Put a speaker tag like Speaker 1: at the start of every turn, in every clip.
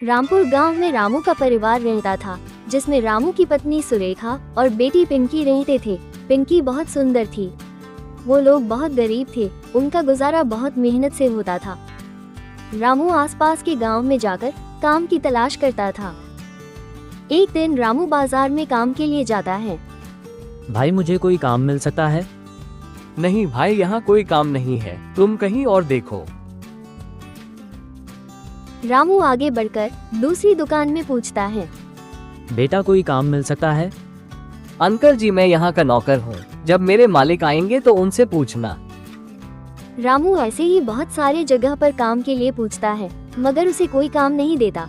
Speaker 1: रामपुर गांव में रामू का परिवार रहता था, जिसमें रामू की पत्नी सुरेखा और बेटी पिंकी रहते थे। पिंकी बहुत सुंदर थी। वो लोग बहुत गरीब थे, उनका गुजारा बहुत मेहनत से होता था। रामू आसपास के गांव में जाकर काम की तलाश करता था। एक दिन रामू बाजार में काम के लिए जाता है।
Speaker 2: भाई मुझे कोई काम मिल सकता है?
Speaker 3: नहीं भाई, यहाँ कोई काम नहीं है, तुम कहीं और देखो।
Speaker 1: रामू आगे बढ़कर दूसरी दुकान में पूछता है,
Speaker 2: बेटा कोई काम मिल सकता है?
Speaker 3: अंकल जी, मैं यहाँ का नौकर हूँ, जब मेरे मालिक आएंगे तो उनसे पूछना।
Speaker 1: रामू ऐसे ही बहुत सारे जगह पर काम के लिए पूछता है, मगर उसे कोई काम नहीं देता।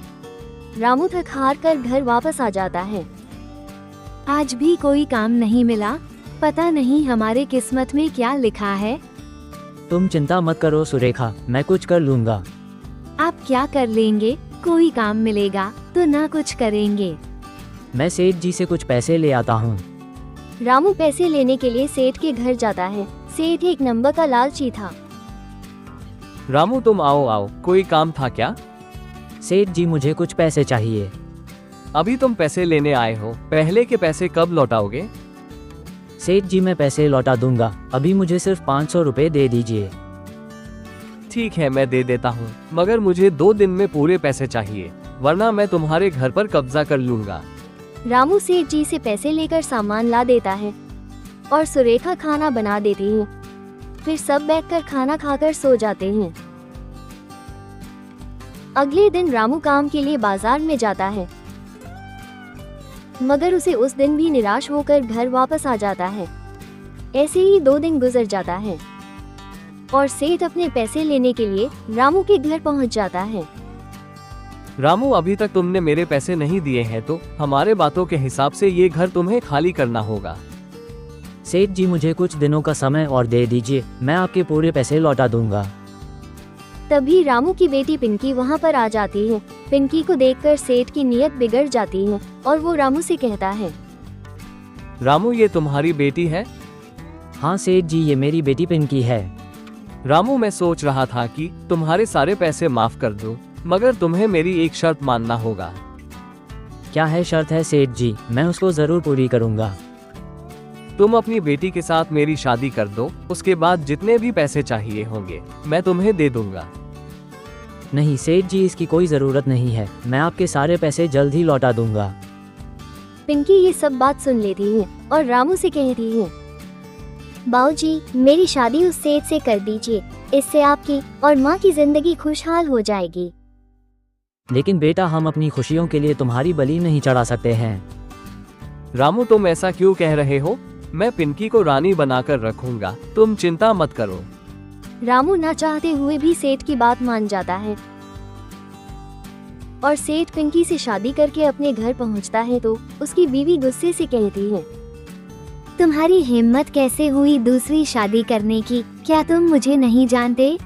Speaker 1: रामू थक हार कर घर वापस आ जाता है।
Speaker 4: आज भी कोई काम नहीं मिला, पता नहीं हमारे किस्मत में क्या लिखा है।
Speaker 2: तुम चिंता मत करो सुरेखा, मैं कुछ कर लूँगा।
Speaker 4: आप क्या कर लेंगे? कोई काम मिलेगा तो ना कुछ करेंगे।
Speaker 2: मैं सेठ जी से कुछ पैसे ले आता हूँ।
Speaker 1: रामू पैसे लेने के लिए सेठ के घर जाता है। सेठ एक नंबर का लालची था।
Speaker 3: रामू तुम आओ आओ, कोई काम था क्या?
Speaker 2: सेठ जी मुझे कुछ पैसे चाहिए।
Speaker 3: अभी तुम पैसे लेने आए हो, पहले के पैसे कब लौटाओगे?
Speaker 2: सेठ जी मैं पैसे लौटा दूंगा, अभी मुझे सिर्फ 500 रुपए दे दीजिए।
Speaker 3: ठीक है, मैं दे देता हूँ, मगर मुझे 2 दिन में पूरे पैसे चाहिए, वरना मैं तुम्हारे घर पर कब्जा कर लूंगा।
Speaker 1: रामू सेठ जी से पैसे लेकर सामान ला देता है और सुरेखा खाना बना देती है। फिर सब बैठकर खाना खाकर सो जाते हैं। अगले दिन रामू काम के लिए बाजार में जाता है, मगर उसे उस दिन भी निराश होकर घर वापस आ जाता है। ऐसे ही 2 दिन गुजर जाता है और सेठ अपने पैसे लेने के लिए रामू के घर पहुंच जाता है।
Speaker 3: रामू, अभी तक तुमने मेरे पैसे नहीं दिए हैं, तो हमारे बातों के हिसाब से ये घर तुम्हें खाली करना होगा।
Speaker 2: सेठ जी मुझे कुछ दिनों का समय और दे दीजिए, मैं आपके पूरे पैसे लौटा दूंगा।
Speaker 1: तभी रामू की बेटी पिंकी वहां पर आ जाती है। पिंकी को देखकर सेठ की नीयत बिगड़ जाती है और वो रामू से कहता है,
Speaker 3: रामू ये तुम्हारी बेटी है?
Speaker 2: हाँ सेठ जी, ये मेरी बेटी पिंकी है।
Speaker 3: रामू, मैं सोच रहा था कि तुम्हारे सारे पैसे माफ कर दूं, मगर तुम्हें मेरी एक शर्त मानना होगा।
Speaker 2: क्या है शर्त है सेठ जी? मैं उसको जरूर पूरी करूंगा।
Speaker 3: तुम अपनी बेटी के साथ मेरी शादी कर दो, उसके बाद जितने भी पैसे चाहिए होंगे मैं तुम्हें दे दूंगा।
Speaker 2: नहीं सेठ जी, इसकी कोई जरूरत नहीं है, मैं आपके सारे पैसे जल्द ही लौटा दूंगा।
Speaker 1: पिंकी ये सब बात सुन लेती है और रामू से कहती है, बाऊजी मेरी शादी उस सेठ से कर दीजिए, इससे आपकी और माँ की जिंदगी खुशहाल हो जाएगी।
Speaker 2: लेकिन बेटा, हम अपनी खुशियों के लिए तुम्हारी बलि नहीं चढ़ा सकते हैं।
Speaker 3: रामू, तुम ऐसा क्यों कह रहे हो? मैं पिंकी को रानी बनाकर रखूंगा, तुम चिंता मत करो।
Speaker 1: रामू ना चाहते हुए भी सेठ की बात मान जाता है और सेठ पिंकी से शादी करके अपने घर पहुंचता है तो उसकी बीवी गुस्से से कहती है, तुम्हारी हिम्मत कैसे हुई दूसरी शादी करने की? क्या तुम मुझे नहीं जानते?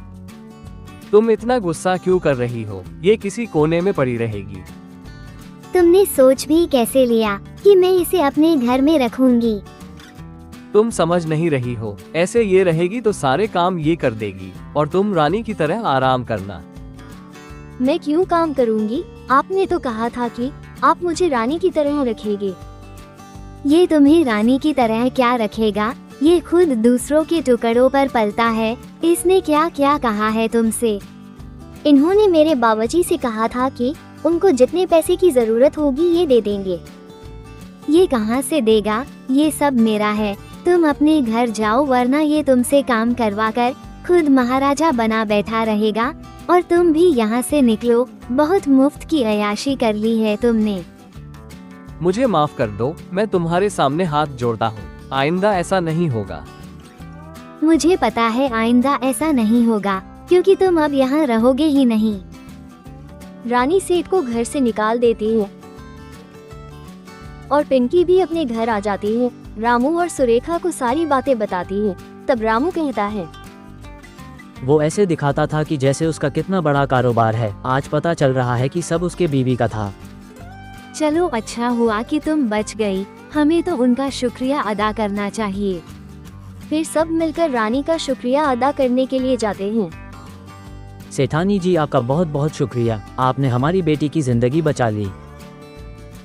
Speaker 3: तुम इतना गुस्सा क्यों कर रही हो? ये किसी कोने में पड़ी रहेगी।
Speaker 1: तुमने सोच भी कैसे लिया कि मैं इसे अपने घर में रखूंगी?
Speaker 3: तुम समझ नहीं रही हो, ऐसे ये रहेगी तो सारे काम ये कर देगी और तुम रानी की तरह आराम करना।
Speaker 1: मैं क्यों काम करूंगी? आपने तो कहा था कि आप मुझे रानी की तरह रखेंगे। ये तुम्हें रानी की तरह क्या रखेगा? ये खुद दूसरों के टुकड़ों पर पलता है। इसने क्या क्या कहा है तुमसे? इन्होंने मेरे बावर्ची से कहा था कि उनको जितने पैसे की जरूरत होगी ये दे देंगे। ये कहाँ से देगा? ये सब मेरा है। तुम अपने घर जाओ, वरना ये तुमसे काम करवाकर खुद महाराजा बना बैठा रहेगा और तुम भी यहाँ से निकलो। बहुत मुफ्त की अयाशी कर ली है तुमने।
Speaker 3: मुझे माफ कर दो, मैं तुम्हारे सामने हाथ जोड़ता हूँ, आइंदा ऐसा नहीं होगा।
Speaker 1: मुझे पता है आइंदा ऐसा नहीं होगा, क्योंकि तुम अब यहाँ रहोगे ही नहीं। रानी सेठ को घर से निकाल देती है और पिंकी भी अपने घर आ जाती है। रामू और सुरेखा को सारी बातें बताती है। तब रामू कहता है,
Speaker 2: वो ऐसे दिखाता था कि जैसे उसका कितना बड़ा कारोबार है, आज पता चल रहा है कि सब उसके बीवी का था।
Speaker 4: चलो अच्छा हुआ कि तुम बच गई, हमें तो उनका शुक्रिया अदा करना चाहिए।
Speaker 1: फिर सब मिलकर रानी का शुक्रिया अदा करने के लिए जाते हैं।
Speaker 2: सेठानी जी, आपका बहुत बहुत शुक्रिया, आपने हमारी बेटी की जिंदगी बचा ली।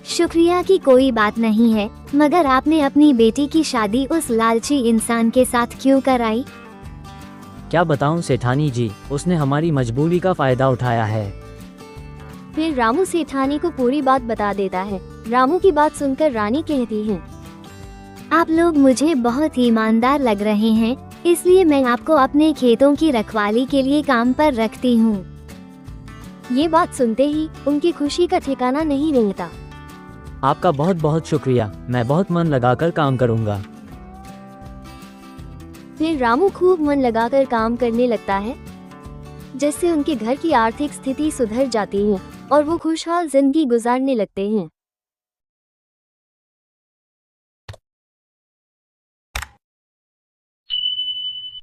Speaker 1: शुक्रिया की कोई बात नहीं है, मगर आपने अपनी बेटी की शादी उस लालची इंसान के साथ क्यों कराई?
Speaker 2: क्या बताऊं सेठानी जी, उसने हमारी मजबूरी का फायदा उठाया है।
Speaker 1: फिर रामू सेठानी को पूरी बात बता देता है। रामू की बात सुनकर रानी कहती है, आप लोग मुझे बहुत ईमानदार लग रहे हैं, इसलिए मैं आपको अपने खेतों की रखवाली के लिए काम पर रखती हूँ। ये बात सुनते ही उनकी खुशी का ठिकाना नहीं रहता।
Speaker 2: आपका बहुत बहुत शुक्रिया, मैं बहुत मन लगाकर काम करूँगा।
Speaker 1: फिर रामू खूब मन लगाकर काम करने लगता है, जिससे उनके घर की आर्थिक स्थिति सुधर जाती है और वो खुशहाल जिंदगी गुजारने लगते हैं।